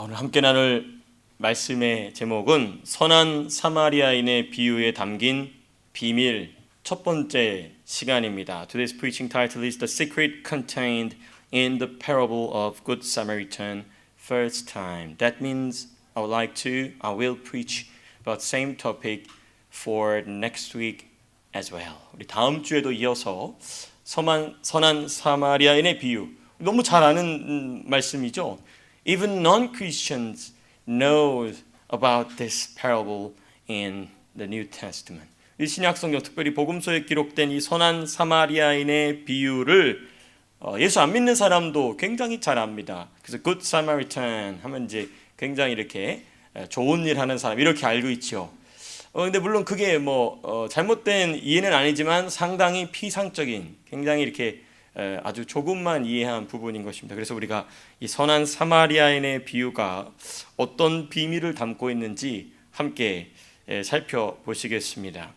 오늘 함께 나눌 말씀의 제목은 선한 사마리아인의 비유에 담긴 비밀 첫 번째 시간입니다. Today's preaching title is The Secret Contained in the Parable of Good Samaritan First Time. That means I will preach about same topic for next week as well. 우리 다음 주에도 이어서 선한 사마리아인의 비유, 너무 잘 아는 말씀이죠. Even non-Christians know about this parable in the New Testament. 이 신약성경, 특별히 복음서에 기록된 이 선한 사마리아인의 비유를 예수 안 믿는 사람도 굉장히 잘 압니다. 그래서 Good Samaritan 하면 이제 굉장히 이렇게 좋은 일 하는 사람 이렇게 알고 있죠. 근데 물론 그게 잘못된 이해는 아니지만 상당히 피상적인, 굉장히 이렇게 아주 조금만 이해한 부분인 것입니다. 그래서 우리가 이 선한 사마리아인의 비유가 어떤 비밀을 담고 있는지 함께 살펴보시겠습니다.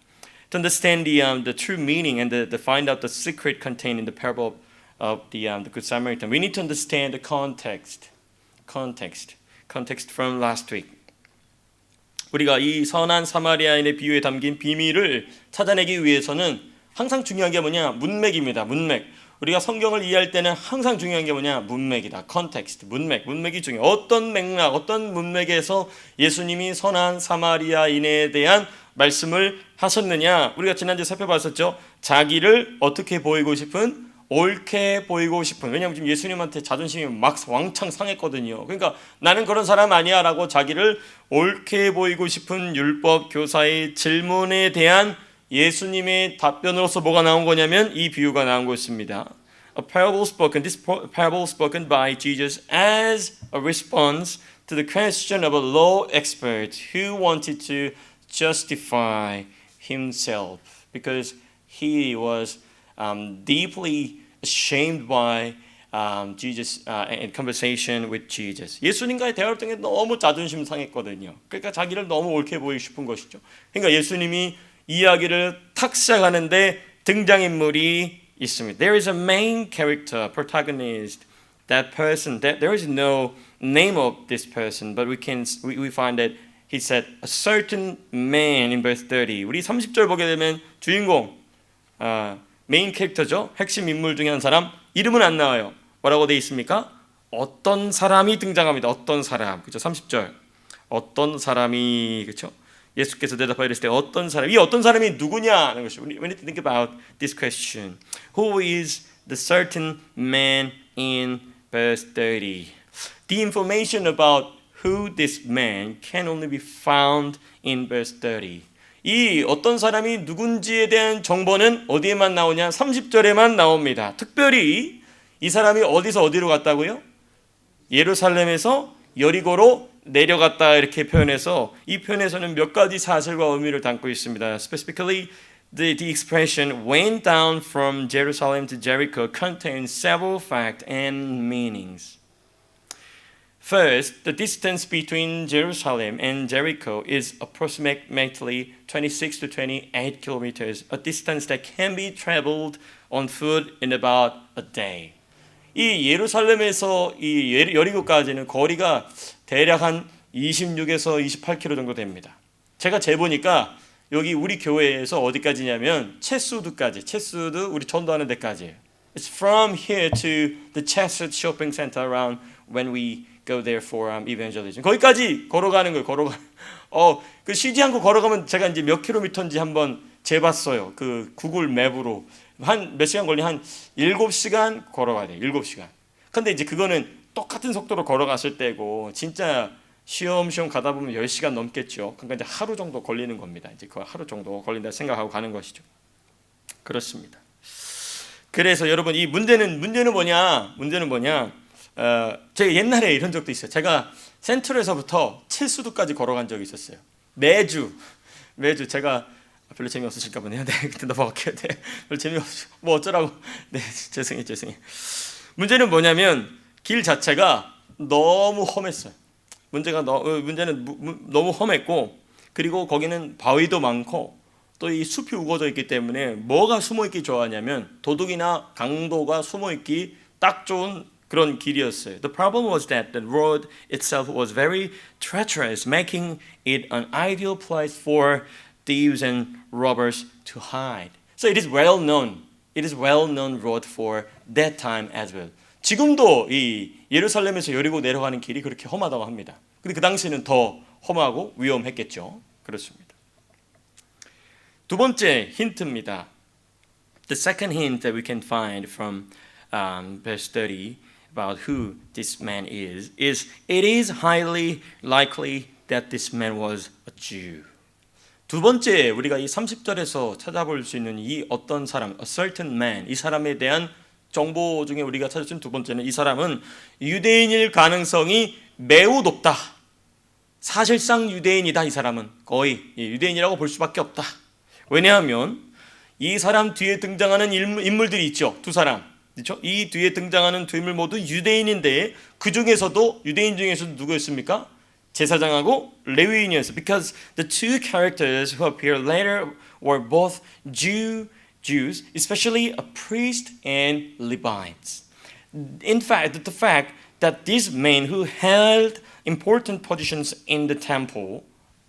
To understand the true meaning and to find out the secret contained in the parable of the Good Samaritan, we need to understand the context from last week. 우리가 이 선한 사마리아인의 비유에 담긴 비밀을 찾아내기 위해서는 항상 중요한 게 뭐냐? 문맥입니다. 문맥. 우리가 성경을 이해할 때는 항상 중요한 게 뭐냐? 문맥이다. 컨텍스트, 문맥이 중요해요. 어떤 맥락, 어떤 문맥에서 예수님이 선한 사마리아인에 대한 말씀을 하셨느냐? 우리가 지난주에 살펴봤었죠. 자기를 어떻게 보이고 싶은? 옳게 보이고 싶은. 왜냐하면 지금 예수님한테 자존심이 막 왕창 상했거든요. 그러니까 나는 그런 사람 아니야 라고 자기를 옳게 보이고 싶은 율법 교사의 질문에 대한 예수님의 답변으로서 뭐가 나온 거냐면 이 비유가 나온 것입니다. This parable spoken by Jesus as a response to the question of a law expert who wanted to justify himself because he was deeply ashamed by Jesus in conversation with Jesus. 예수님과의 대화를 통해 너무 자존심 상했거든요. 그러니까 자기를 너무 옳게 보이고 싶은 것이죠. 그러니까 예수님이 이야기를 탁 시작하는데 등장인물이 있습니다. There is a main character, protagonist, that person. There is no name of this person, but we find that he said a certain man in verse 30. 우리 30절 보게 되면 주인공, 메인 캐릭터죠. 핵심 인물 중에 한 사람 이름은 안 나와요. 뭐라고 되어 있습니까? 어떤 사람이 등장합니다. 어떤 사람, 그렇죠? 30절 어떤 사람이, 그렇죠? 예수께서 대답하였을 때 어떤 사람, 이 어떤 사람이 누구냐는 것이죠. We need to think about this question. Who is the certain man in verse 30? The information about who this man can only be found in verse 30. 이 어떤 사람이 누군지에 대한 정보는 어디에만 나오냐? 30절에만 나옵니다. 특별히 이 사람이 어디서 어디로 갔다고요? 예루살렘에서 여리고로 내려갔다 이렇게 표현해서 이 표현에서는 몇 가지 사실과 의미를 담고 있습니다. Specifically, the expression went down from Jerusalem to Jericho contains several facts and meanings. First, the distance between Jerusalem and Jericho is approximately 26 to 28 kilometers, a distance that can be traveled on foot in about a day. 이 예루살렘에서 이 여리고까지는 거리가 대략 한 26에서 28km 정도 됩니다. 제가 재보니까 여기 우리 교회에서 어디까지냐면 체스우드까지, 체스우드 우리 전도하는 데까지예요. It's from here to the Chesed shopping center around when we go there for evangelism. 거기까지 걸어가는 거예요. 그 쉬지 않고 걸어가면 제가 이제 몇 킬로미터인지 한번 재봤어요. 그 구글 맵으로 한 몇 시간 걸리 한 7시간 걸어가야 돼요. 7시간. 근데 이제 그거는 똑같은 속도로 걸어갔을 때고 진짜 쉬엄쉬엄 가다 보면 10시간 넘겠죠. 그러니까 이제 하루 정도 걸리는 겁니다. 이제 그 하루 정도 걸린다 생각하고 가는 것이죠. 그렇습니다. 그래서 여러분 이 문제는 뭐냐? 제가 옛날에 이런 적도 있어요. 제가 센트럴에서부터 칠수도까지 걸어간 적이 있었어요. 매주 제가 별로 재미없으실까 보네요. 네, 그때 넘어갈게요. 네, 별로 재미없으시고 뭐 어쩌라고. 네, 죄송해요. 문제는 뭐냐면 길 자체가 너무 험했어요. 문제는 너무 험했고, 그리고 거기는 바위도 많고 또 이 숲이 우거져 있기 때문에 뭐가 숨어 있기 좋아하냐면 도둑이나 강도가 숨어 있기 딱 좋은 그런 길이었어요. The problem was that the road itself was very treacherous, making it an ideal place for thieves and robbers to hide. So it is well known. It is well known road for that time as well. 지금도 이 예루살렘에서 여리고 내려가는 길이 그렇게 험하다고 합니다. 근데 그 당시에는 더 험하고 위험했겠죠. 그렇습니다. 두 번째 힌트입니다. The second hint that we can find from verse 30 about who this man is it is highly likely that this man was a Jew. 두 번째 우리가 이 30절에서 찾아볼 수 있는 이 어떤 사람, a certain man, 이 사람에 대한 정보 중에 우리가 찾을 수 있는 두 번째는 이 사람은 유대인일 가능성이 매우 높다. 사실상 유대인이다. 이 사람은 거의 유대인이라고 볼 수밖에 없다. 왜냐하면 이 사람 뒤에 등장하는 인물들이 있죠. 두 사람. 그렇죠? 이 뒤에 등장하는 두 인물 모두 유대인인데 그 중에서도 유대인 중에서도 누구였습니까? 제사장하고 레위인이었어요. Because the two characters who appear later were both Jews, especially a priest and Levites. In fact, the fact that these men who held important positions in the temple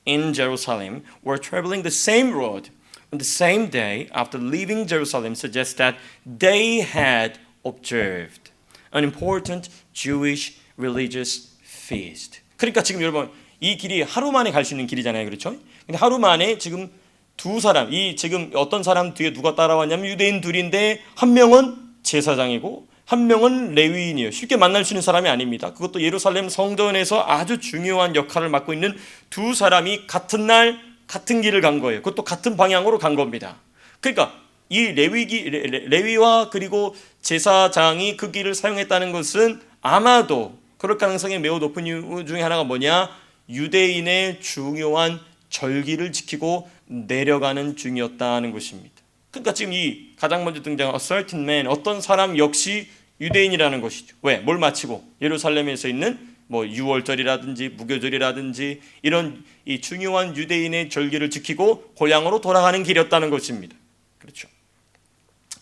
in Jerusalem were traveling the same road on the same day after leaving Jerusalem suggests that they had observed an important Jewish religious feast. 그러니까 지금 여러분 이 길이 하루 만에 갈 수 있는 길이잖아요. 그렇죠? 근데 하루 만에 지금 두 사람, 이 지금 어떤 사람 뒤에 누가 따라왔냐면 유대인 둘인데 한 명은 제사장이고 한 명은 레위인이에요. 쉽게 만날 수 있는 사람이 아닙니다. 그것도 예루살렘 성전에서 아주 중요한 역할을 맡고 있는 두 사람이 같은 날 같은 길을 간 거예요. 그것도 같은 방향으로 간 겁니다. 그러니까 이 레위와 그리고 제사장이 그 길을 사용했다는 것은 아마도 그럴 가능성이 매우 높은 이유 중에 하나가 뭐냐? 유대인의 중요한 절기를 지키고 내려가는 중이었다는 것입니다. 그러니까 지금 이 가장 먼저 등장한 a certain man, 어떤 사람 역시 유대인이라는 것이죠. 왜? 뭘 마치고 예루살렘에서 있는 뭐 유월절이라든지 무교절이라든지 이런 이 중요한 유대인의 절기를 지키고 고향으로 돌아가는 길이었다는 것입니다. 그렇죠.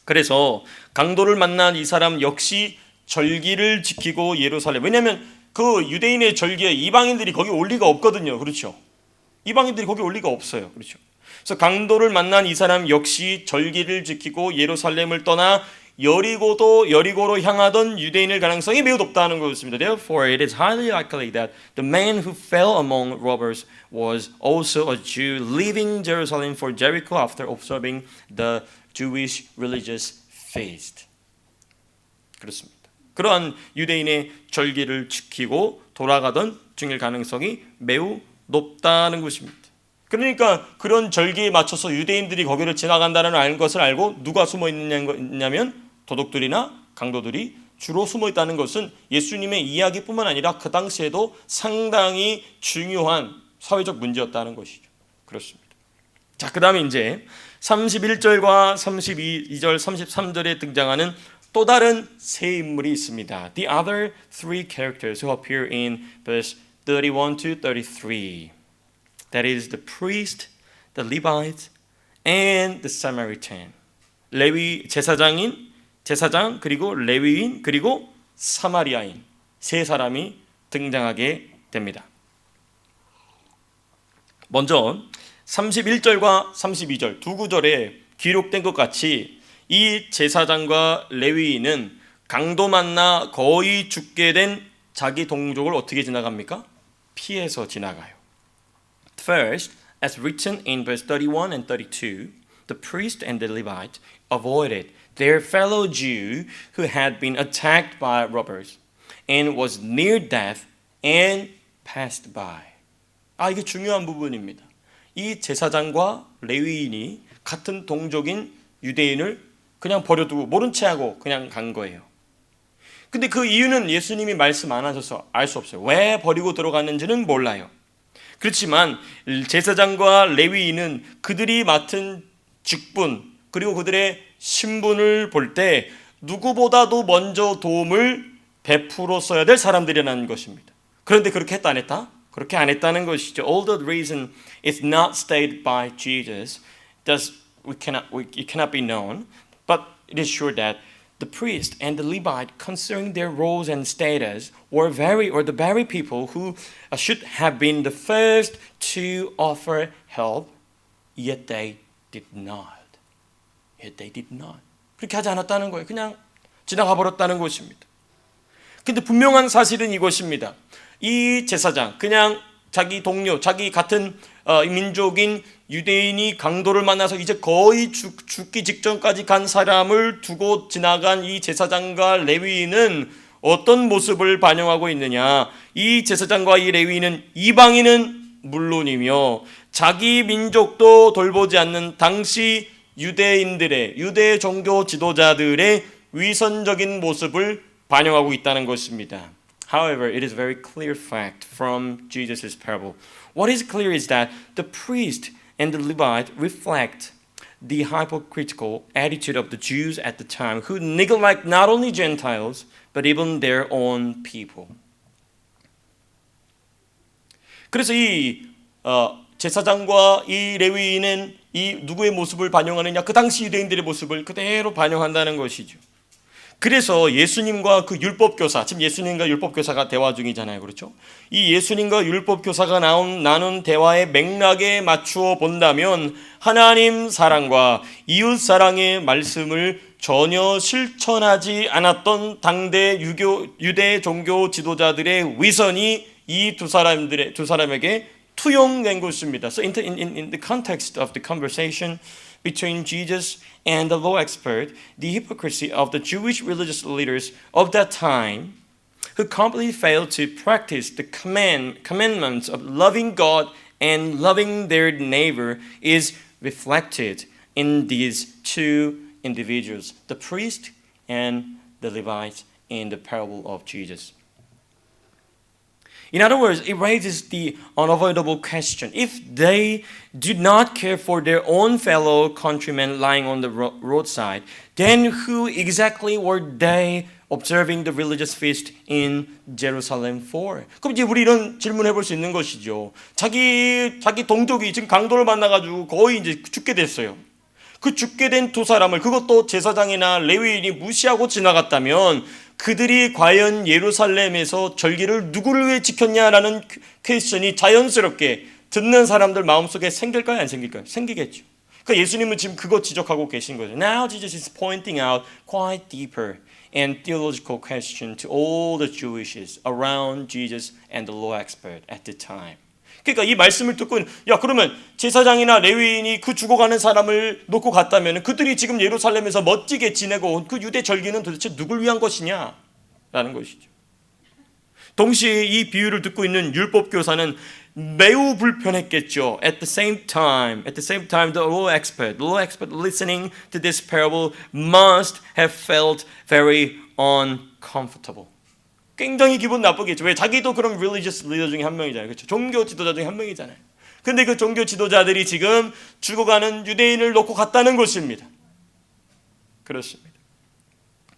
그래서 강도를 만난 이 사람 역시 절기를 지키고 예루살렘. 왜냐하면 그 유대인의 절기에 이방인들이 거기 올 리가 없거든요. 그렇죠. 이방인들이 거기 올 리가 없어요. 그렇죠. 그래서 강도를 만난 이 사람 역시 절기를 지키고 예루살렘을 떠나 여리고로 향하던 유대인일 가능성이 매우 높다는 것입니다. Therefore, it is highly likely that the man who fell among robbers was also a Jew leaving Jerusalem for Jericho after observing the Jewish religious feast. 그렇습니다. 그러한 유대인의 절기를 지키고 돌아가던 중일 가능성이 매우 높다는 것입니다. 그러니까 그런 절기에 맞춰서 유대인들이 거기를 지나간다는 것을 알고 누가 숨어 있느냐면 도둑들이나 강도들이 주로 숨어 있다는 것은 예수님의 이야기뿐만 아니라 그 당시에도 상당히 중요한 사회적 문제였다는 것이죠. 그렇습니다. 자, 그 다음에 이제 31절과 32절, 33절에 등장하는 또 다른 세 인물이 있습니다. The other three characters who appear in verse 31 to 33. That is the priest, the Levite, and the Samaritan. 제사장 그리고 레위인 그리고 사마리아인 세 사람이 등장하게 됩니다. 먼저 31절과 32절 두 구절에 기록된 것 같이 이 제사장과 레위인은 강도 만나 거의 죽게 된 자기 동족을 어떻게 지나갑니까? 피해서 지나가요. First, as written in verse 31 and 32, the priest and the Levite avoided their fellow Jew who had been attacked by robbers and was near death and passed by. 이게 중요한 부분입니다. 이 제사장과 레위인이 같은 동족인 유대인을 그냥 버려두고 모른 채 하고 그냥 간 거예요. 근데 그 이유는 예수님이 말씀 안 하셔서 알 수 없어요. 왜 버리고 들어갔는지는 몰라요. 그렇지만 제사장과 레위인은 그들이 맡은 직분 그리고 그들의 신분을 볼 때 누구보다도 먼저 도움을 베풀었어야 될 사람들이라는 것입니다. 그런데 그렇게 했다 안 했다? 그렇게 안 했다는 것이죠. Although the reason is not stated by Jesus, it cannot be known, but it is sure that the priest and the Levite, considering their roles and status, were the very people who should have been the first to offer help, yet they did not. Yet they did not. 그렇게 하지 않았다는 거예요. 그냥 지나가 버렸다는 것입니다. 근데 분명한 사실은 이것입니다. 이 제사장, 그냥 자기 동료, 자기 같은 민족인 유대인이 강도를 만나서 이제 거의 죽기 직전까지 간 사람을 두고 지나간 이 제사장과 레위인은 어떤 모습을 반영하고 있느냐? 이 제사장과 이 레위인은 이방인은 물론이며 자기 민족도 돌보지 않는 당시 유대인들의 유대 종교 지도자들의 위선적인 모습을 반영하고 있다는 것입니다. However, it is a very clear fact from Jesus' parable. What is clear is that the priest and the Levite reflect the hypocritical attitude of the Jews at the time, who neglect not only Gentiles, but even their own people. 그래서 이 제사장과 이 레위인은 이 누구의 모습을 반영하느냐? 그 당시 유대인들의 모습을 그대로 반영한다는 것이죠. 그래서 예수님과 그 율법교사, 지금 예수님과 율법교사가 대화 중이잖아요. 그렇죠? 이 예수님과 율법교사가 나눈 대화의 맥락에 맞추어 본다면 하나님 사랑과 이웃 사랑의 말씀을 전혀 실천하지 않았던 당대 유대 종교 지도자들의 위선이 이 두 사람에게 투영된 것입니다. So in the context of the conversation between Jesus and the law expert, the hypocrisy of the Jewish religious leaders of that time, who completely failed to practice the commandments of loving God and loving their neighbor, is reflected in these two individuals, the priest and the Levite, in the parable of Jesus. In other words, it raises the unavoidable question. If they did not care for their own fellow countrymen lying on the roadside, then who exactly were they observing the religious feast in Jerusalem for? 그럼 이제 우리 이런 질문해 볼 수 있는 것이죠. 자기 동족이 지금 강도를 만나가지고 거의 이제 죽게 됐어요. 그 죽게 된 두 사람을, 그것도 제사장이나 레위인이 무시하고 지나갔다면 그들이 과연 예루살렘에서 절기를 누구를 위해 지켰냐라는 퀘스천이 자연스럽게 듣는 사람들 마음속에 생길까요? 안 생길까요? 생기겠죠. 그러니까 예수님은 지금 그거 지적하고 계신 거죠. Now Jesus is pointing out quite deeper and theological question to all the Jewishes around Jesus and the law expert at the time. 그러니까 이 말씀을 듣고, 야, 그러면 제사장이나 레위인이 그 죽어가는 사람을 놓고 갔다면 그들이 지금 예루살렘에서 멋지게 지내고 온 그 유대 절기는 도대체 누굴 위한 것이냐? 라는 것이죠. 동시에 이 비유를 듣고 있는 율법교사는 매우 불편했겠죠. At the same time, the law expert listening to this parable must have felt very uncomfortable. 굉장히 기분 나쁘겠죠. 왜? 자기도 그런 religious leader 중에 한 명이잖아요. 그렇죠? 종교 지도자 중에 한 명이잖아요. 근데 그 종교 지도자들이 지금 죽어가는 유대인을 놓고 갔다는 것입니다. 그렇습니다.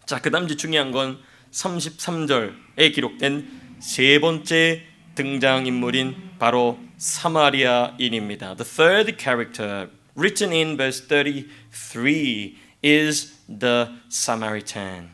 자, 그다음 이제 중요한 건 33절에 기록된 세 번째 등장인물인 바로 사마리아인입니다. The third character written in verse 33 is the Samaritan.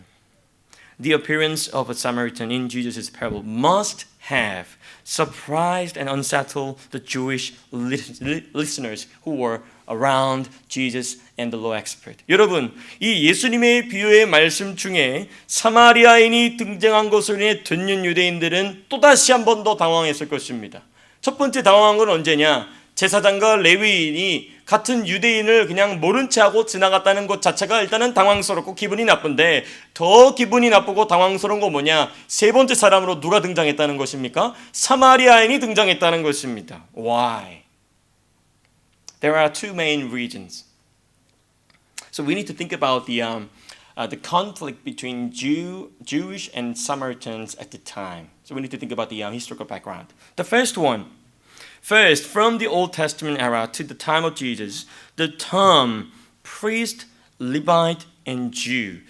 The appearance of a Samaritan in Jesus' parable must have surprised and unsettled the Jewish listeners who were around Jesus and the law expert. 여러분, 이 예수님의 비유의 말씀 중에 사마리아인이 등장한 것을 인해 듣는 유대인들은 또다시 한 번 더 당황했을 것입니다. 첫 번째 당황한 건 언제냐? 제사장과 레위인이 같은 유대인을 그냥 모른 채 하고 지나갔다는 것 자체가 일단은 당황스럽고 기분이 나쁜데, 더 기분이 나쁘고 당황스러운 거 뭐냐? 세 번째 사람으로 누가 등장했다는 것입니까? 사마리아인이 등장했다는 것입니다. Why? There are two main reasons. So we need to think about the conflict between Jewish and Samaritans at the time. So we need to think about the historical background. The first, from the Old Testament era to the time of Jesus, the term priest, Levite, and Jew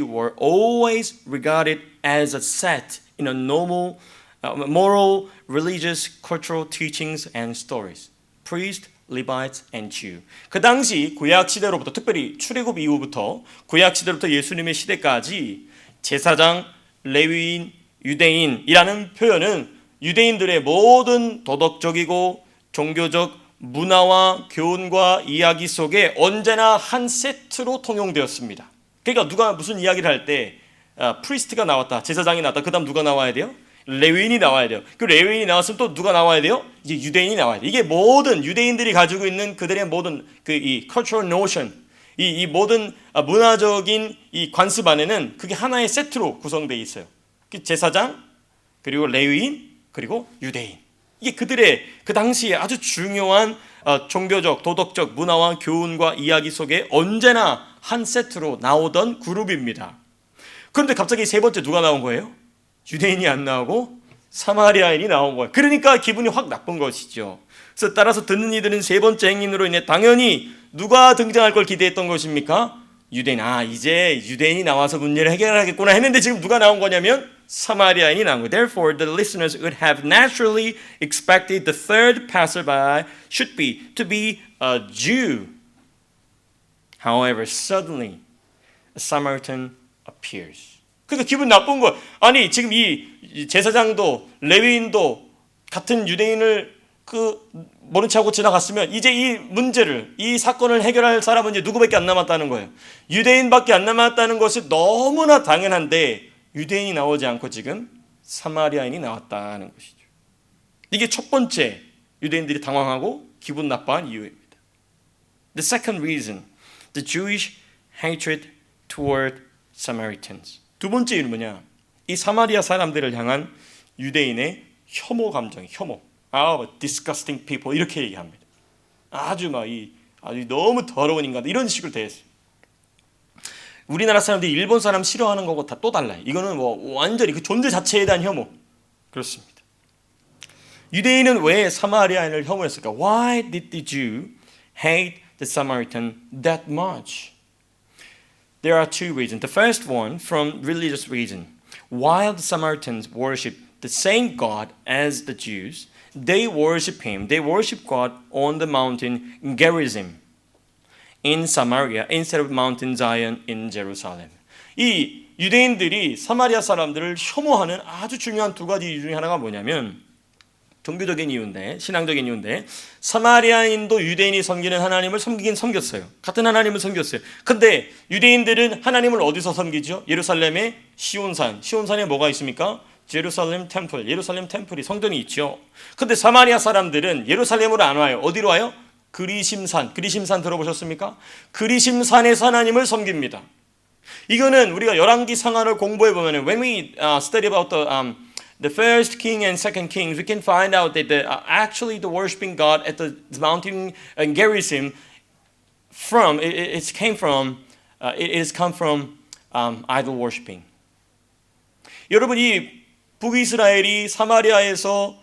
were always regarded as a set in a normal moral, religious, cultural teachings and stories. Priest, Levites and Jew. 그 당시 구약 시대로부터 특별히 출애굽 이후부터 구약 시대로부터 예수님의 시대까지 제사장, 레위인, 유대인이라는 표현은 유대인들의 모든 도덕적이고 종교적 문화와 교훈과 이야기 속에 언제나 한 세트로 통용되었습니다. 그러니까 누가 무슨 이야기를 할 때 프리스트가 나왔다, 제사장이 나왔다, 그 다음 누가 나와야 돼요? 레위인이 나와야 돼요. 그 레위인이 나왔으면 또 누가 나와야 돼요? 이제 유대인이 나와야 돼요. 이게 모든 유대인들이 가지고 있는 그들의 모든 이 cultural notion, 이 모든 문화적인 이 관습 안에는 그게 하나의 세트로 구성되어 있어요. 제사장, 그리고 레위인, 그리고 유대인. 이게 그들의 그 당시에 아주 중요한 종교적, 도덕적 문화와 교훈과 이야기 속에 언제나 한 세트로 나오던 그룹입니다. 그런데 갑자기 세 번째 누가 나온 거예요? 유대인이 안 나오고 사마리아인이 나온 거예요. 그러니까 기분이 확 나쁜 것이죠. 그래서 따라서 듣는 이들은 세 번째 행인으로 인해 당연히 누가 등장할 걸 기대했던 것입니까? 유대인. 이제 유대인이 나와서 문제를 해결하겠구나 했는데 지금 누가 나온 거냐면 사마리아인이 나온 거예요. Therefore, the listeners would have naturally expected the third passerby should be to be a Jew. However, suddenly a Samaritan appears. 그러니까 기분 나쁜 거. 아니 지금 이 제사장도 레위인도 같은 유대인을 모른 척하고 지나갔으면 이제 이 문제를, 이 사건을 해결할 사람은 이제 누구밖에 안 남았다는 거예요. 유대인밖에 안 남았다는 것이 너무나 당연한데 유대인이 나오지 않고 지금 사마리아인이 나왔다는 것이죠. 이게 첫 번째 유대인들이 당황하고 기분 나빠한 이유입니다. The second reason, the Jewish hatred toward Samaritans. 두 번째 이유는 뭐냐? 이 사마리아 사람들을 향한 유대인의 혐오 감정, 혐오. disgusting people 이렇게 얘기합니다. 아주 너무 더러운 인간들 이런 식으로 대했어요. 우리나라 사람들이 일본 사람 싫어하는 거고 다 또 달라요. 이거는 완전히 그 존재 자체에 대한 혐오. 그렇습니다. 유대인은 왜 사마리아인을 혐오했을까? Why did the Jew hate the Samaritan that much? There are two reasons. The first one from religious reason. While the Samaritans worship the same God as the Jews, they worship Him. They worship God on the mountain Gerizim in Samaria instead of Mountain Zion in Jerusalem. 이 유대인들이 사마리아 사람들을 혐오하는 아주 중요한 두 가지 이유 중에 하나가 뭐냐면 종교적인 이유인데, 신앙적인 이유인데 사마리아인도 유대인이 섬기는 하나님을 섬기긴 섬겼어요. 같은 하나님을 섬겼어요. 근데 유대인들은 하나님을 어디서 섬기죠? 예루살렘의 시온산. 시온산에 뭐가 있습니까? 예루살렘 템플, 예루살렘 템플이 성전이 있죠. 근데 사마리아 사람들은 예루살렘으로 안 와요. 어디로 와요? 그리심산. 그리심산 들어보셨습니까? 그리심산에서 하나님을 섬깁니다. 이거는 우리가 열왕기 상하를 공부해 보면 when we study about the first king and second kings, we can find out that actually the worshiping God at the mountain Gerizim it has come from idol worshiping. 여러분 이 북이스라엘이 사마리아에서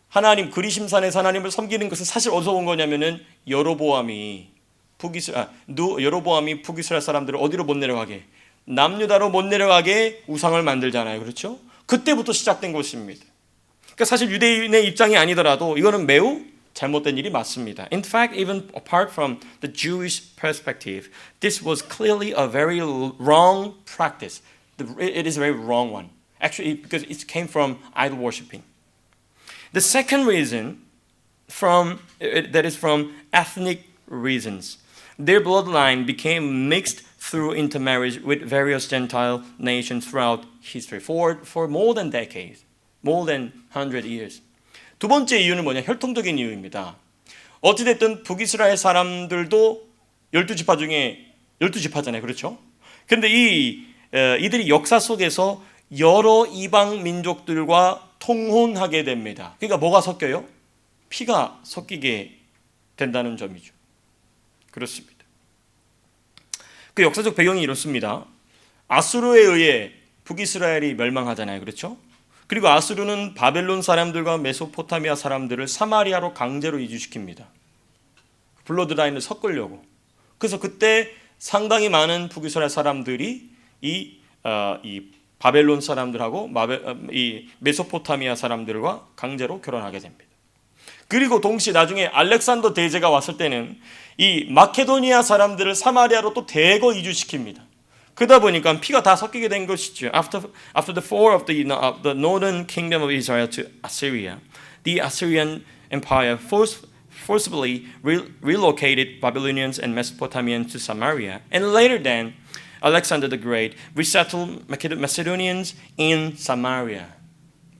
하나님 그리심산에서 하나님을 섬기는 것은 사실 어디서 온 거냐면은 여로보암이 북이스라엘 사람들을 어디로 못 내려가게, 남유다로 못 내려가게 우상을 만들잖아요. 그렇죠? 그때부터 시작된 것입니다. 그러니까 사실 유대인의 입장이 아니더라도 이거는 매우 잘못된 일이 맞습니다. In fact, even apart from the Jewish perspective, this was clearly a very wrong practice. It is a very wrong one. Actually, because it came from idol worshiping. The second reason that is from ethnic reasons. Their bloodline became mixed through intermarriage with various Gentile nations throughout history for more than decades, more than 100 years. 두 번째 이유는 뭐냐? 혈통적인 이유입니다. 어찌됐든 북이스라엘 사람들도 12지파 중에 12지파잖아요. 그렇죠? 그런데 이들이 역사 속에서 여러 이방 민족들과 통혼하게 됩니다. 그러니까 뭐가 섞여요? 피가 섞이게 된다는 점이죠. 그렇습니다. 그 역사적 배경이 이렇습니다. 아수르에 의해 북이스라엘이 멸망하잖아요. 그렇죠? 그리고 아수르는 바벨론 사람들과 메소포타미아 사람들을 사마리아로 강제로 이주시킵니다. 블러드라인을 섞으려고. 그래서 그때 상당히 많은 북이스라엘 사람들이 이 바벨론 사람들하고 이 메소포타미아 사람들과 강제로 결혼하게 됩니다. 그리고 동시에 나중에 알렉산더 대제가 왔을 때는 이 마케도니아 사람들을 사마리아로 또 대거 이주시킵니다. 그러다 보니까 피가 다 섞이게 된 것이죠. After the fall of the northern kingdom of Israel to Assyria, the Assyrian Empire forcibly relocated Babylonians and Mesopotamians to Samaria, and later then, Alexander the Great resettled Macedonians in Samaria.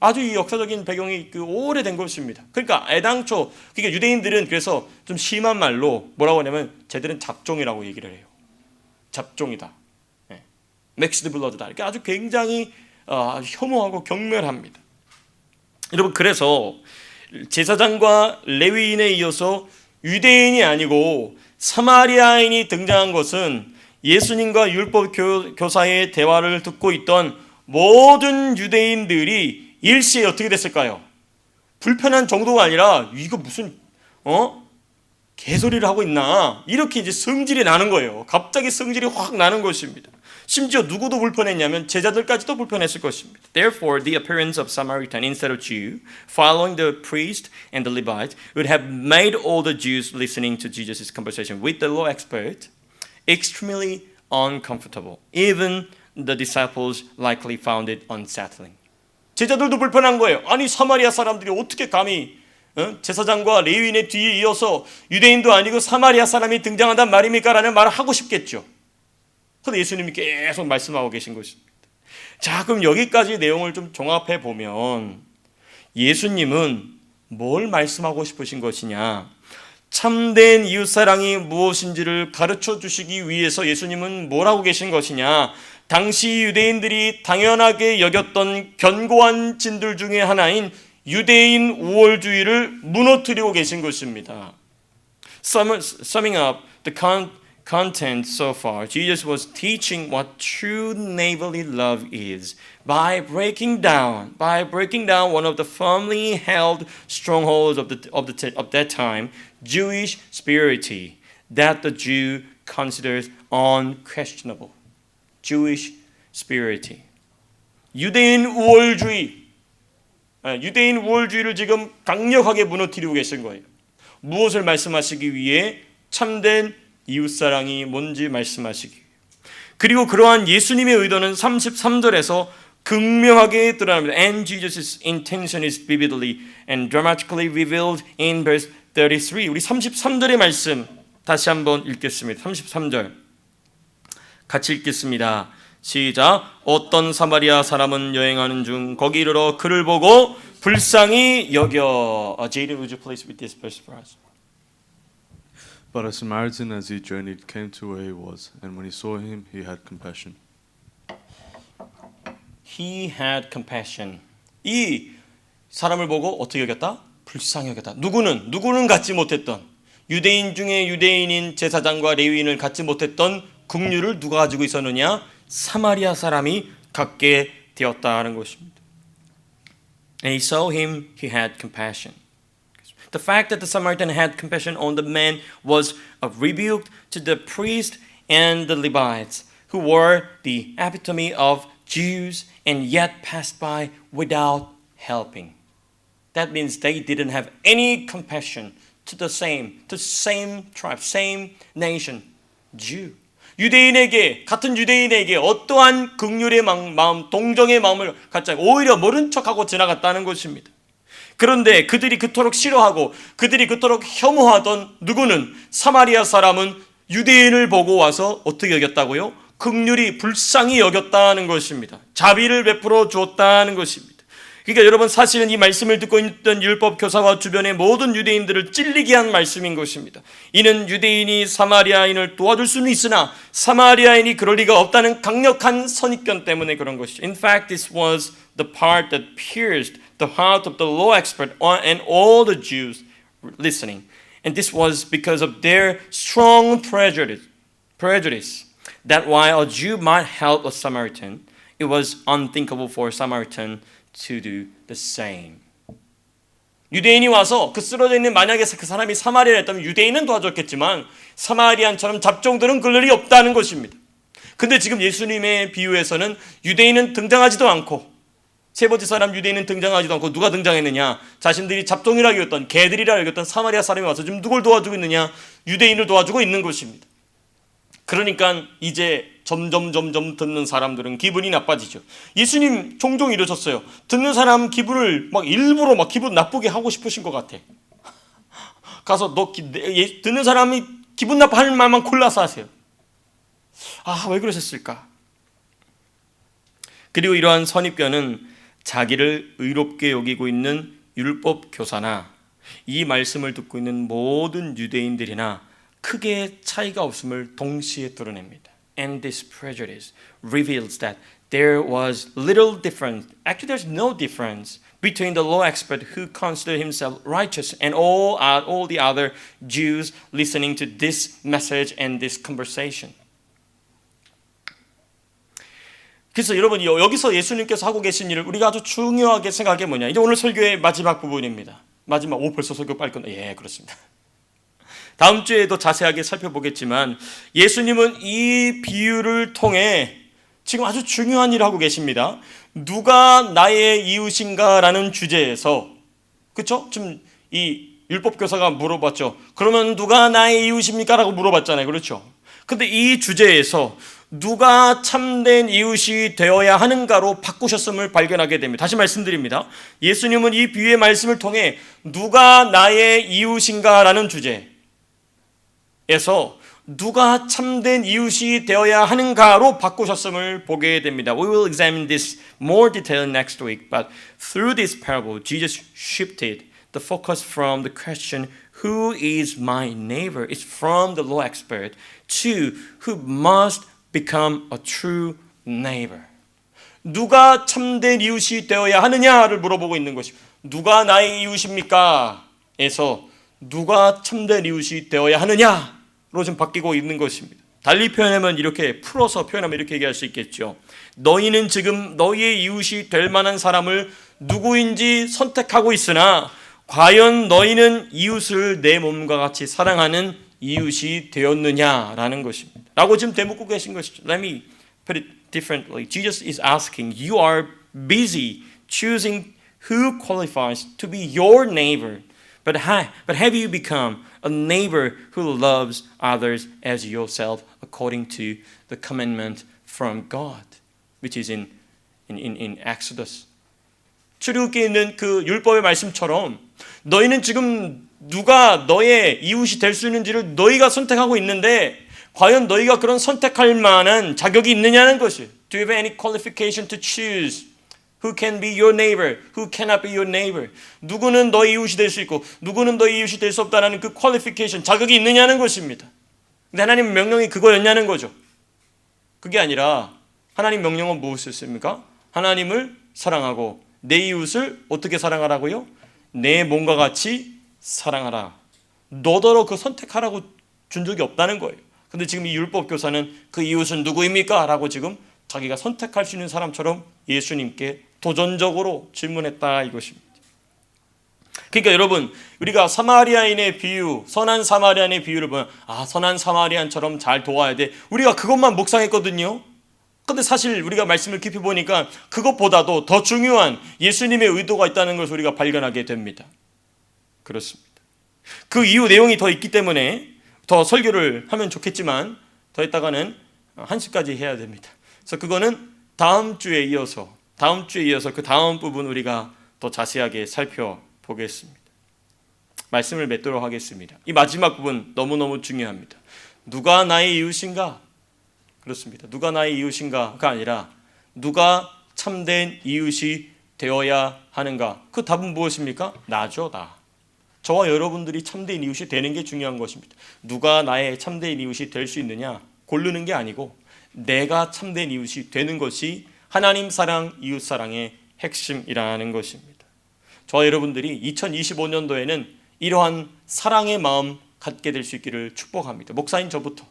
아주 이 역사적인 배경이 오래된 것입니다. 그러니까 애당초 그러니까 유대인들은 그래서 좀 심한 말로 뭐라고 하냐면 쟤들은 잡종이라고 얘기를 해요. 잡종이다. 믹스드 블러드다. 이렇게 아주 굉장히 혐오하고 경멸합니다. 여러분 그래서 제사장과 레위인에 이어서 유대인이 아니고 사마리아인이 등장한 것은 예수님과 율법 교사의 대화를 듣고 있던 모든 유대인들이 일시에 어떻게 됐을까요? 불편한 정도가 아니라 이거 무슨 개소리를 하고 있나 이렇게 이제 성질이 나는 거예요. 갑자기 성질이 확 나는 것입니다. 심지어 누구도 불편했냐면 제자들까지도 불편했을 것입니다. Therefore, the appearance of Samaritan instead of Jew, following the priest and the Levite, would have made all the Jews listening to Jesus' conversation with the law expert extremely uncomfortable. Even the disciples likely found it unsettling. 제자들도 불편한 거예요. 아니 사마리아 사람들이 어떻게 감히 제사장과 레위인의 뒤에 이어서 유대인도 아니고 사마리아 사람이 등장한단 말입니까? 라는 말을 하고 싶겠죠. 그런데 예수님이 계속 말씀하고 계신 것입니다. 자, 그럼 여기까지 내용을 좀 종합해 보면 예수님은 뭘 말씀하고 싶으신 것이냐? 참된 이웃사랑이 무엇인지를 가르쳐 주시기 위해서 예수님은 뭘 하고 계신 것이냐? 당시 유대인들이 당연하게 여겼던 견고한 진들 중에 하나인 유대인 우월주의를 무너뜨리고 계신 것입니다. Summing up the content so far, Jesus was teaching what true neighborly love is by breaking down one of the firmly held strongholds of that time, Jewish spirituality, that the Jew considers unquestionable. Jewish spirituality. 유대인 우월주의를 지금 강력하게 무너뜨리고 계신 거예요. 무엇을 말씀하시기 위해? 참된 이웃사랑이 뭔지 말씀하시기 위해. 그리고 그러한 예수님의 의도는 33절에서 극명하게 드러납니다. And Jesus' intention is vividly and dramatically revealed in verse 33. 우리 33절의 말씀 다시 한번 읽겠습니다. 33절 같이 읽겠습니다. 시작. 어떤 사마리아 사람은 여행하는 중 거기 이르러 그를 보고 불쌍히 여겨. Jaden, would you please read this verse for us? But a Samaritan as he journeyed came to where he was, and when he saw him, he had compassion. He had compassion. 이 사람을 보고 어떻게 여겼다? 불쌍히 여겼다. 누구는 갖지 못했던 유대인 중에 유대인인 제사장과 레위인을 갖지 못했던 긍휼을 누가 가지고 있었느냐? 사마리아 사람이 갖게 되었다는 것입니다. And he saw him, he had compassion. The fact that the Samaritan had compassion on the man was a rebuke to the priest and the Levites, who were the epitome of Jews and yet passed by without helping. That means they didn't have any compassion to the same tribe, same nation, Jew. 같은 유대인에게 어떠한 긍휼의 마음, 동정의 마음을 갖지 않고 오히려 모른 척하고 지나갔다는 것입니다. 그런데 그들이 그토록 싫어하고 그들이 그토록 혐오하던 누구는 사마리아 사람은 유대인을 보고 와서 어떻게 여겼다고요? 긍휼히 불쌍히 여겼다는 것입니다. 자비를 베풀어 주었다는 것입니다. 그러니까 여러분 사실은 이 말씀을 듣고 있던 율법 교사와 주변의 모든 유대인들을 찔리게 한 말씀인 것입니다. 이는 유대인이 사마리아인을 도와줄 수는 있으나 사마리아인이 그럴 리가 없다는 강력한 선입견 때문에 그런 것이죠. In fact, this was the part that pierced the heart of the law expert and all the Jews listening. And this was because of their strong prejudice that while a Jew might help a Samaritan, it was unthinkable for a Samaritan to do the same. 유대인이 와서 그 쓰러져 있는 만약에 그 사람이 사마리아였다면 유대인은 도와줬겠지만 사마리안처럼 잡종들은 그럴 일이 없다는 것입니다. 근데 지금 예수님의 비유에서는 유대인은 등장하지도 않고 세 번째 사람 유대인은 등장하지도 않고 누가 등장했느냐? 자신들이 잡종이라 여겼던 개들이라 여겼던 사마리아 사람이 와서 지금 누굴 도와주고 있느냐? 유대인을 도와주고 있는 것입니다. 그러니까 이제 점점 듣는 사람들은 기분이 나빠지죠. 예수님 종종 이러셨어요. 듣는 사람 기분을 막 일부러 막 기분 나쁘게 하고 싶으신 것 같아. 가서 듣는 사람이 기분 나빠하는 말만 골라서 하세요. 아, 왜 그러셨을까? 그리고 이러한 선입견은 자기를 의롭게 여기고 있는 율법 교사나 이 말씀을 듣고 있는 모든 유대인들이나 크게 차이가 없음을 동시에 드러냅니다. And this prejudice reveals that there was little difference. Actually, there's no difference between the law expert who considered himself righteous and all the other Jews listening to this message and this conversation. 그래서 여러분 여기서 예수님께서 하고 계신 일을 우리가 아주 중요하게 생각해 뭐냐. 이제 오늘 설교의 마지막 부분입니다. 마지막 벌써 설교 빨리 끝나. 예, 그렇습니다. 다음 주에도 자세하게 살펴보겠지만 예수님은 이 비유를 통해 지금 아주 중요한 일을 하고 계십니다. 누가 나의 이웃인가라는 주제에서 그렇죠? 지금 이 율법 교사가 물어봤죠. 그러면 누가 나의 이웃입니까? 라고 물어봤잖아요. 그렇죠? 근데 이 주제에서 누가 참된 이웃이 되어야 하는가로 바꾸셨음을 발견하게 됩니다. 다시 말씀드립니다. 예수님은 이 비유의 말씀을 통해 누가 나의 이웃인가라는 주제에서 누가 참된 이웃이 되어야 하는가로 바꾸셨음을 보게 됩니다. We will examine this more detail next week, but through this parable, Jesus shifted the focus from the question, who is my neighbor? It's from the law expert to who must become a true neighbor. 누가 참된 이웃이 되어야 하느냐를 물어보고 있는 것입니다. 누가 나의 이웃입니까? 에서 누가 참된 이웃이 되어야 하느냐로 좀 바뀌고 있는 것입니다. 달리 표현하면 이렇게 풀어서 표현하면 이렇게 얘기할 수 있겠죠. 너희는 지금 너희의 이웃이 될 만한 사람을 누구인지 선택하고 있으나 과연 너희는 이웃을 내 몸과 같이 사랑하는 이웃이 되었느냐라는 것입니다. 라고 지금 대묻고 계신 것이죠. Let me put it differently. Jesus is asking, you are busy choosing who qualifies to be your neighbor. But have you become a neighbor who loves others as yourself according to the commandment from God, which is in Exodus. 출애굽기에 있는 그 율법의 말씀처럼 너희는 지금 누가 너의 이웃이 될 수 있는지를 너희가 선택하고 있는데 과연 너희가 그런 선택할 만한 자격이 있느냐는 것이. Do you have any qualification to choose who can be your neighbor, who cannot be your neighbor? 누구는 너희 이웃이 될 수 있고 누구는 너희 이웃이 될 수 없다는 그 qualification, 자격이 있느냐는 것입니다. 근데 하나님 명령이 그거였냐는 거죠. 그게 아니라 하나님 명령은 무엇이었습니까? 하나님을 사랑하고 내 이웃을 어떻게 사랑하라고요? 내 몸과 같이 사랑하라. 너더러 그 선택하라고 준 적이 없다는 거예요. 근데 지금 이 율법 교사는 그 이웃은 누구입니까? 라고 지금 자기가 선택할 수 있는 사람처럼 예수님께 도전적으로 질문했다 이것입니다. 그러니까 여러분 우리가 사마리아인의 비유, 선한 사마리아인의 비유를 보면 선한 사마리아인처럼 잘 도와야 돼. 우리가 그것만 묵상했거든요. 근데 사실 우리가 말씀을 깊이 보니까 그것보다도 더 중요한 예수님의 의도가 있다는 것을 우리가 발견하게 됩니다. 그렇습니다. 그 이후 내용이 더 있기 때문에 더 설교를 하면 좋겠지만 더 있다가는 1시까지 해야 됩니다. 그래서 그거는 다음 주에 이어서 그 다음 부분 우리가 더 자세하게 살펴보겠습니다. 말씀을 맺도록 하겠습니다. 이 마지막 부분 너무너무 중요합니다. 누가 나의 이웃인가? 그렇습니다. 누가 나의 이웃인가가 아니라 누가 참된 이웃이 되어야 하는가? 그 답은 무엇입니까? 나죠, 나. 저와 여러분들이 참된 이웃이 되는 게 중요한 것입니다. 누가 나의 참된 이웃이 될 수 있느냐? 고르는 게 아니고 내가 참된 이웃이 되는 것이 하나님 사랑, 이웃 사랑의 핵심이라는 것입니다. 저와 여러분들이 2025년도에는 이러한 사랑의 마음 갖게 될 수 있기를 축복합니다. 목사인 저부터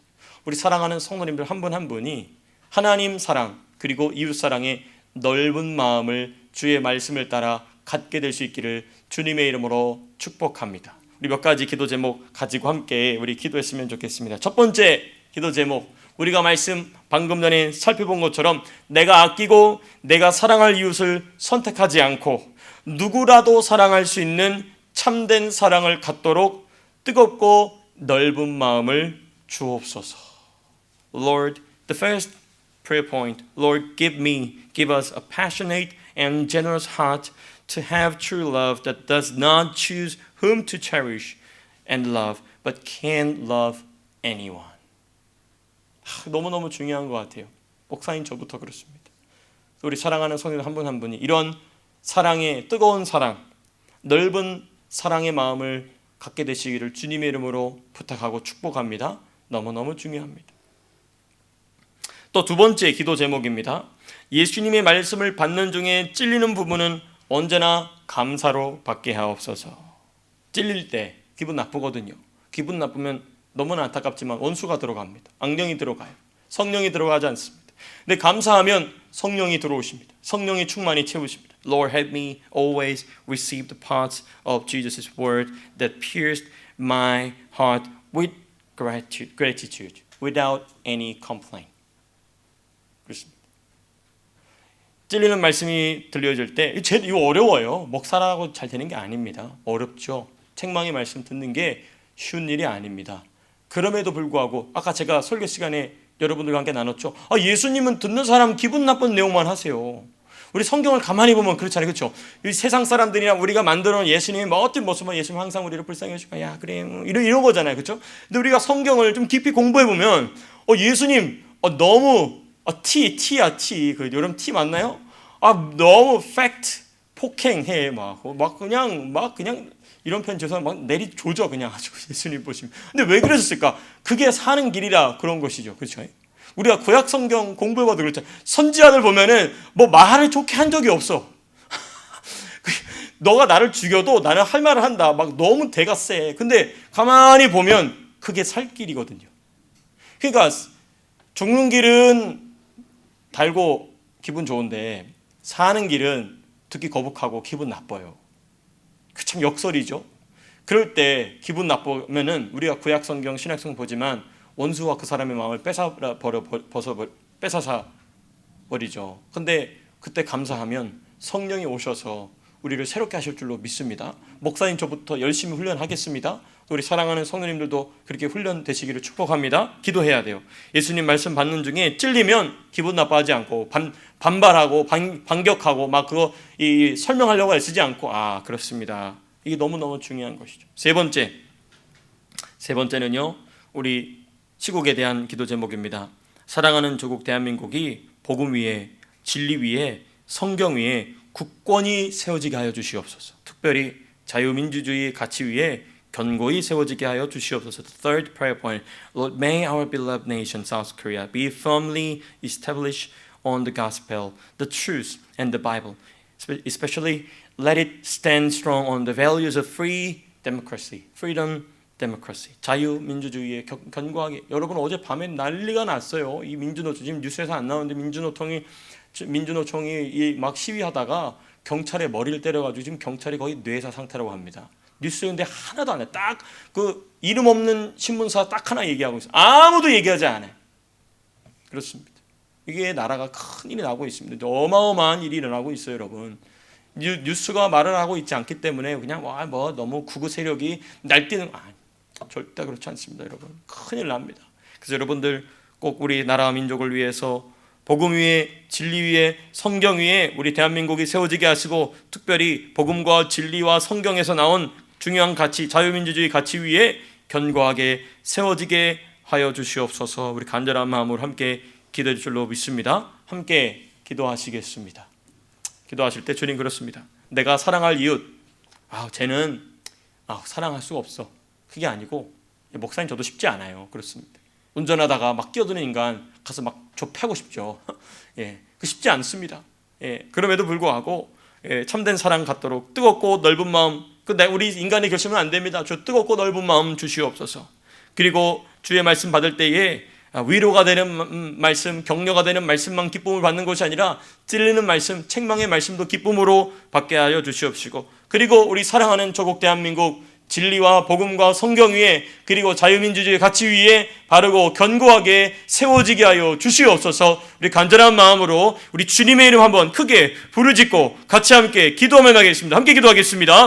우리 사랑하는 성도님들 한 분 한 분이 하나님 사랑 그리고 이웃 사랑의 넓은 마음을 주의 말씀을 따라 갖게 될 수 있기를 주님의 이름으로 축복합니다. 우리 몇 가지 기도 제목 가지고 함께 우리 기도했으면 좋겠습니다. 첫 번째 기도 제목, 우리가 말씀 방금 전에 살펴본 것처럼 내가 아끼고 내가 사랑할 이웃을 선택하지 않고 누구라도 사랑할 수 있는 참된 사랑을 갖도록 뜨겁고 넓은 마음을 주옵소서. Lord, the first prayer point, Lord, give us a passionate and generous heart to have true love that does not choose whom to cherish and love, but can love anyone. 너무너무 중요한 것 같아요. 목사님 저부터 그렇습니다. 우리 사랑하는 성도 한 분 한 분이 이런 사랑의 뜨거운 사랑, 넓은 사랑의 마음을 갖게 되시기를 주님의 이름으로 부탁하고 축복합니다. 너무너무 중요합니다. 또 두 번째 기도 제목입니다. 예수님의 말씀을 받는 중에 찔리는 부분은 언제나 감사로 받게 하옵소서. 찔릴 때 기분 나쁘거든요. 기분 나쁘면 너무나 안타깝지만 원수가 들어갑니다. 악령이 들어가요. 성령이 들어가지 않습니다. 근데 감사하면 성령이 들어오십니다. 성령이 충만히 채우십니다. Lord, help me always receive the parts of Jesus' word that pierced my heart with gratitude, without any complaint. 그렇습니다. 찔리는 말씀이 들려질 때 이거 어려워요. 목사라고 잘 되는 게 아닙니다. 어렵죠. 책망의 말씀 듣는 게 쉬운 일이 아닙니다. 그럼에도 불구하고 아까 제가 설교 시간에 여러분들과 함께 나눴죠. 예수님은 듣는 사람 기분 나쁜 내용만 하세요. 우리 성경을 가만히 보면 그렇잖아요. 그렇죠? 이 세상 사람들이랑 우리가 만들어 놓은 예수님의 멋진 모습은 예수님 항상 우리를 불쌍히 해주고 야 그래 이런 거잖아요. 그렇죠? 근데 우리가 성경을 좀 깊이 공부해 보면 예수님 너무 티야 티. 그 여러분 티 맞나요? 너무 팩트 폭행해 막 그냥 이런 표현 죄송한 막 내리조져 그냥 아주 예수님 보시면. 근데 왜 그러셨을까? 그게 사는 길이라 그런 것이죠. 그렇죠? 우리가 구약 성경 공부해봐도 그렇죠. 선지자들 보면은 뭐 말을 좋게 한 적이 없어. 너가 나를 죽여도 나는 할 말을 한다. 막 너무 대가 세. 근데 가만히 보면 그게 살 길이거든요. 그러니까 죽는 길은 달고 기분 좋은데 사는 길은 듣기 거북하고 기분 나빠요. 그 참 역설이죠. 그럴 때 기분 나쁘면은 우리가 구약 성경 신약 성경 보지만 원수와 그 사람의 마음을 뺏어사 버리죠. 근데 그때 감사하면 성령이 오셔서 우리를 새롭게 하실 줄로 믿습니다. 목사님 저부터 열심히 훈련하겠습니다. 우리 사랑하는 성도님들도 그렇게 훈련되시기를 축복합니다. 기도해야 돼요. 예수님 말씀 받는 중에 찔리면 기분 나빠하지 않고 반발하고 반격하고 막 그거 설명하려고 애쓰지 않고 그렇습니다. 이게 너무너무 중요한 것이죠. 세 번째는요. 우리 시국에 대한 기도 제목입니다. 사랑하는 조국 대한민국이 복음 위에 진리 위에 성경 위에 굳건히 세워지게 하여 주시옵소서. 특별히 자유민주주의 가치 위에 견고히 세워지게 하여 주시옵소서. The third prayer point, Lord, may our beloved nation, South Korea, be firmly established on the gospel, the truth, and the Bible. Especially, let it stand strong on the values of free democracy, freedom, democracy. 자유민주주의에 견고하게. 여러분 어제 밤에 난리가 났어요. 이 민주노총 지금 뉴스에서 안 나오는데 민주노총이 막 시위하다가 경찰의 머리를 때려가지고 지금 경찰이 거의 뇌사 상태라고 합니다. 뉴스인데 하나도 안 해. 딱 그 이름 없는 신문사 딱 하나 얘기하고 있어요. 아무도 얘기하지 않아요. 그렇습니다. 이게 나라가 큰 일이 나고 있습니다. 어마어마한 일이 일어나고 있어요, 여러분. 뉴스가 말을 하고 있지 않기 때문에 그냥 너무 구구 세력이 날뛰는 절대 그렇지 않습니다, 여러분. 큰일 납니다. 그래서 여러분들 꼭 우리 나라와 민족을 위해서 복음 위에 진리 위에 성경 위에 우리 대한민국이 세워지게 하시고 특별히 복음과 진리와 성경에서 나온 중요한 가치 자유민주주의 가치 위에 견고하게 세워지게 하여 주시옵소서. 우리 간절한 마음으로 함께 기도할 줄로 믿습니다. 함께 기도하시겠습니다. 기도하실 때 주님 그렇습니다. 내가 사랑할 이웃 쟤는 사랑할 수가 없어. 그게 아니고 목사님 저도 쉽지 않아요. 그렇습니다. 운전하다가 막 끼어드는 인간 가서 막 좁혀고 싶죠. 그 쉽지 않습니다. 그럼에도 불구하고 참된 사랑 갖도록 뜨겁고 넓은 마음 우리 인간의 결심은 안 됩니다. 저 뜨겁고 넓은 마음 주시옵소서. 그리고 주의 말씀 받을 때에 위로가 되는 말씀, 격려가 되는 말씀만 기쁨을 받는 것이 아니라 찔리는 말씀, 책망의 말씀도 기쁨으로 받게 하여 주시옵시고 그리고 우리 사랑하는 조국 대한민국 진리와 복음과 성경 위에 그리고 자유민주주의 가치 위에 바르고 견고하게 세워지게 하여 주시옵소서. 우리 간절한 마음으로 우리 주님의 이름 한번 크게 부르짖고 같이 함께 기도하며 나가겠습니다. 함께 기도하겠습니다.